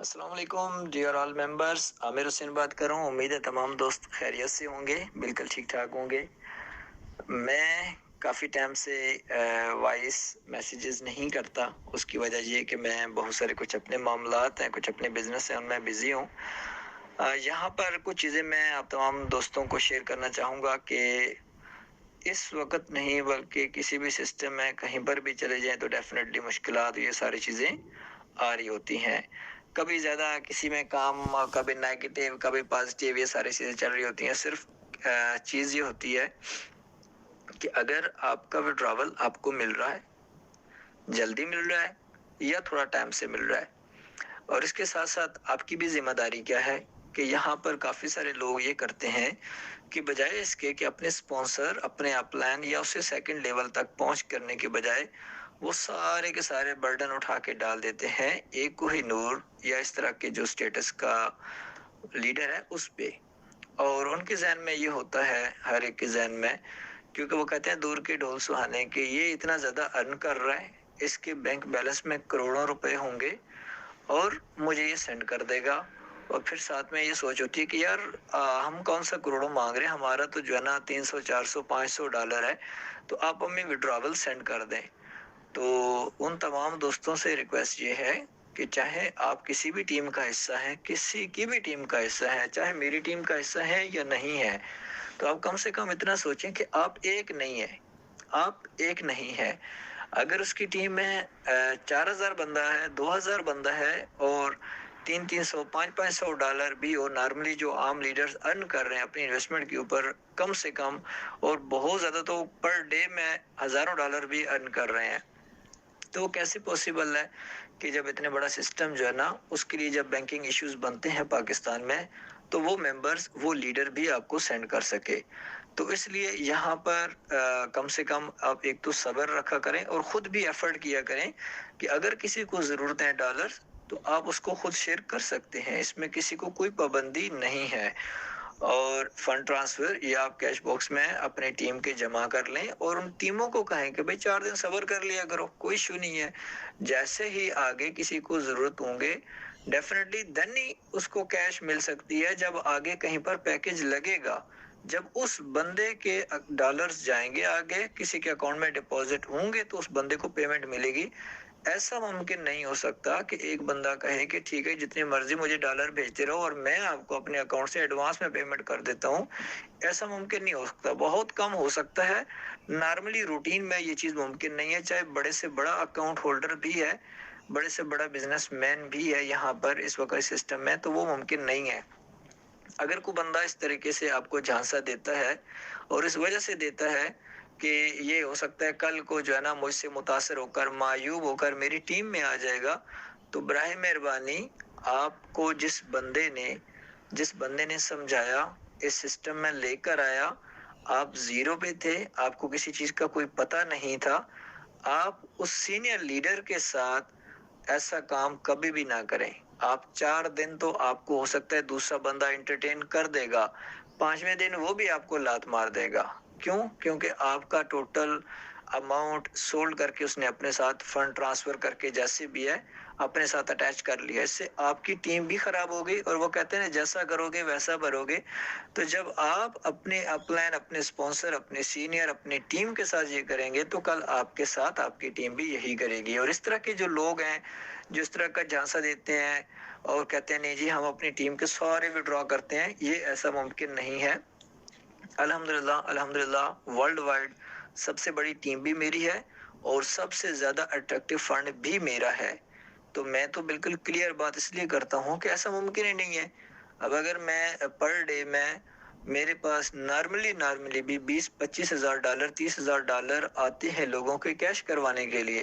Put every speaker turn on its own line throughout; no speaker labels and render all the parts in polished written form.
السلام علیکم ڈیئر آل ممبرس، عامر حسین بات کر رہا ہوں۔ امید ہے تمام دوست خیریت سے ہوں گے، بالکل ٹھیک ٹھاک ہوں گے۔ میں کافی ٹائم سے وائس میسیجز نہیں کرتا، اس کی وجہ یہ کہ میں بہت سارے کچھ اپنے معاملات ہیں، کچھ اپنے بزنس ہیں، ان میں بزی ہوں۔ یہاں پر کچھ چیزیں میں آپ تمام دوستوں کو شیئر کرنا چاہوں گا کہ اس وقت نہیں بلکہ کسی بھی سسٹم میں کہیں پر بھی چلے جائیں تو ڈیفینیٹلی مشکلات، یہ ساری چیزیں آ رہی ہوتی ہیں۔ کبھی زیادہ کسی میں کام، کبھی نیگیٹیو، کبھی پازیٹیو، یہ ساری چیزیں چل رہی ہوتی ہیں۔ صرف چیز یہ ہوتی ہے کہ اگر آپ کا وڈراول آپ کو مل رہا ہے، جلدی مل رہا ہے یا تھوڑا ٹائم سے مل رہا ہے، اور اس کے ساتھ ساتھ آپ کی بھی ذمہ داری کیا ہے کہ یہاں پر کافی سارے لوگ یہ کرتے ہیں کہ بجائے اس کے کہ اپنے سپانسر، اپنے اپ لائن یا اسے سیکنڈ لیول تک پہنچ کرنے کے بجائے وہ سارے کے سارے برڈن اٹھا کے ڈال دیتے ہیں ایک کوہ نور یا اس طرح کے جو سٹیٹس کا لیڈر ہے اس پہ۔ اور ان کے ذہن میں یہ ہوتا ہے، ہر ایک کے ذہن میں، کیونکہ وہ کہتے ہیں دور کے ڈھول سہانے، کہ یہ اتنا زیادہ ارن کر رہا ہے، اس کے بینک بیلنس میں کروڑوں روپے ہوں گے اور مجھے یہ سینڈ کر دے گا۔ اور پھر ساتھ میں یہ سوچ ہوتی ہے کہ یار ہم کون سا کروڑوں مانگ رہے ہیں، ہمارا تو جو ہے نا $300 $400 $500 ہے، تو آپ ہمیں وڈراول سینڈ کر دیں۔ تو ان تمام دوستوں سے ریکویسٹ یہ ہے کہ چاہے آپ کسی بھی ٹیم کا حصہ ہیں، کسی کی بھی ٹیم کا حصہ ہے، چاہے میری ٹیم کا حصہ ہے یا نہیں ہے، تو آپ کم سے کم اتنا سوچیں کہ آپ ایک نہیں ہیں، آپ ایک نہیں ہے۔ اگر اس کی ٹیم میں 4000 بندہ ہے، 2000 بندہ ہے، اور $300 $500 بھی، اور نارملی جو عام لیڈرز ارن کر رہے ہیں اپنی انویسٹمنٹ کے اوپر کم سے کم، اور بہت زیادہ تو پر ڈے میں ہزاروں ڈالر بھی ارن کر رہے ہیں، تو کیسے پوسیبل ہے کہ جب اتنے بڑا سسٹم جو ہے نا، اس کے لیے جب بینکنگ ایشوز بنتے ہیں پاکستان میں، تو وہ ممبرز، وہ لیڈر بھی آپ کو سینڈ کر سکے۔ تو اس لیے یہاں پر کم سے کم آپ ایک تو صبر رکھا کریں اور خود بھی ایفرٹ کیا کریں کہ اگر کسی کو ضرورت ہے ڈالر تو آپ اس کو خود شیئر کر سکتے ہیں، اس میں کسی کو کوئی پابندی نہیں ہے۔ اور فنڈ ٹرانسفر یا آپ کیش باکس میں اپنے ٹیم کے جمع کر لیں، اور ان ٹیموں کو کہیں کہ بھئی 4 دن صبر کر لیا کرو، کوئی ایشو نہیں ہے۔ جیسے ہی آگے کسی کو ضرورت ہوں گے، ڈیفینیٹلی دن ہی اس کو کیش مل سکتی ہے، جب آگے کہیں پر پیکج لگے گا، جب اس بندے کے ڈالرز جائیں گے، آگے کسی کے اکاؤنٹ میں ڈپوزٹ ہوں گے تو اس بندے کو پیمنٹ ملے گی۔ ایسا ممکن نہیں ہو سکتا کہ ایک بندہ کہے کہ ٹھیک ہے جتنی مرضی مجھے ڈالر بھیجتے رہو اور میں آپ کو اپنے اکاؤنٹ سے ایڈوانس میں پیمنٹ کر دیتا ہوں۔ ایسا ممکن نہیں ہو سکتا، بہت کم ہو سکتا ہے۔ نارملی روٹین میں یہ چیز ممکن نہیں ہے، چاہے بڑے سے بڑا اکاؤنٹ ہولڈر بھی ہے، بڑے سے بڑا بزنس مین بھی ہے یہاں پر اس وقت سسٹم میں، تو وہ ممکن نہیں ہے۔ اگر کوئی بندہ اس طریقے سے آپ کو جھانسا دیتا ہے، اور اس وجہ سے دیتا ہے کہ یہ ہو سکتا ہے کل کو جو ہے نا مجھ سے متاثر ہو کر، معیوب ہو کر میری ٹیم میں آ جائے گا، تو براہ مہربانی آپ کو جس بندے نے سمجھایا، اس سسٹم میں لے کر آیا، آپ زیرو پہ تھے، آپ کو کسی چیز کا کوئی پتہ نہیں تھا، آپ اس سینئر لیڈر کے ساتھ ایسا کام کبھی بھی نہ کریں۔ آپ 4 دن تو آپ کو ہو سکتا ہے دوسرا بندہ انٹرٹین کر دے گا، 5ویں دن وہ بھی آپ کو لات مار دے گا۔ کیوں؟ کیونکہ آپ کا ٹوٹل اماؤنٹ سولڈ کر کے اس نے اپنے ساتھ فنڈ ٹرانسفر کر کے جیسے بھی ہے اپنے ساتھ اٹیچ کر لیا۔ اس سے آپ کی ٹیم بھی خراب ہو گئی، اور وہ کہتے ہیں جیسا کرو گے ویسا بھرو گے۔ تو جب آپ اپنے اپ لائن، اپنے سپانسر، اپنے سینئر، اپنی ٹیم کے ساتھ یہ کریں گے تو کل آپ کے ساتھ آپ کی ٹیم بھی یہی کرے گی۔ اور اس طرح کے جو لوگ ہیں جو اس طرح کا جھانسا دیتے ہیں اور کہتے ہیں نہیں جی ہم اپنی ٹیم کے سارے وڈرا کرتے ہیں، یہ ایسا ممکن نہیں ہے۔ الحمدللہ ورلڈ وائڈ سب سے بڑی ٹیم بھی میری ہے، اور سب سے زیادہ اٹریکٹیو فنڈ بھی میرا ہے۔ تو میں تو بالکل کلیئر بات اس لیے کرتا ہوں کہ ایسا ممکن ہی نہیں ہے۔ اب اگر میں پر ڈے میں، میرے پاس نارملی بھی $20-25 ہزار $30,000 آتے ہیں لوگوں کے کیش کروانے کے لیے،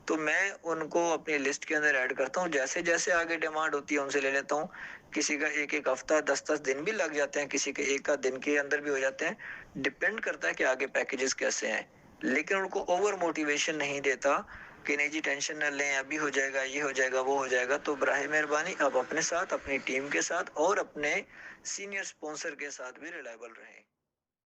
تو میں ان کو اپنی لسٹ کے اندر ایڈ کرتا ہوں، جیسے جیسے آگے ڈیمانڈ ہوتی ہے ان سے لے لیتا ہوں۔ کسی کا ایک ہفتہ 10 دن بھی لگ جاتے ہیں، کسی کے ایک دن کے اندر بھی ہو جاتے ہیں، ڈیپینڈ کرتا ہے کہ آگے پیکیجز کیسے ہیں۔ لیکن ان کو اوور موٹیویشن نہیں دیتا کہ نہیں جی ٹینشن نہ لیں، ابھی ہو جائے گا، یہ ہو جائے گا، وہ ہو جائے گا۔ تو براہ مہربانی آپ اپنے ساتھ، اپنی ٹیم کے ساتھ اور اپنے سینئر سپانسر کے ساتھ بھی ریلائبل رہیں۔